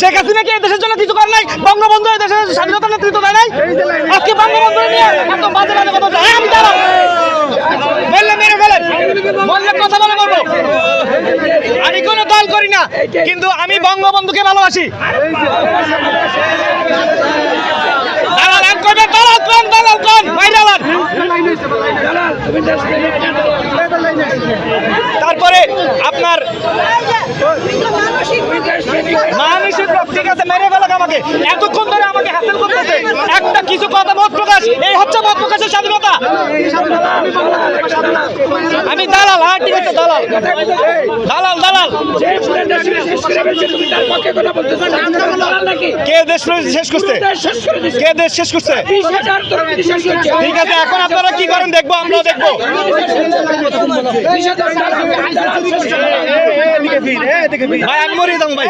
শেখ হাসিনা কি এই দেশের জন্য কিছু করে নাই? বঙ্গবন্ধু এই দেশের স্বাধীনতা নেতৃত্ব দেয় নাই? আজকে বঙ্গবন্ধু নিয়ে একদম বাজে বাজে কথা বলছে। আমি দাঁড়াও, বললে মেরে ফেলেন, বললে কথা বলে বলবো। আমি কোনো দল করি না, কিন্তু আমি বঙ্গবন্ধুকে ভালোবাসি। দালাল করবেন, দালাল কোন, দালাল কোন, ভাই দালাল। তারপরে আপনার মানসিক রোগ, ঠিক আছে, মেরে ফেলাক আমাকে। এতক্ষণ ধরে আমাকে হাসিল করতেছে, একটা কিছু কথা মত প্রকাশ, এই হচ্ছে মত প্রকাশের স্বাধীনতা। আমি দালাল, হ্যাঁ ঠিক আছে, দালাল দালাল দালাল। কে দেশ শেষ করছে? কে দেশ শেষ করছে? ঠিক আছে, এখন আপনারা কি করেন দেখবো, আমরাও দেখবো। ভাই আমি মরিয়ে দাম ভাই।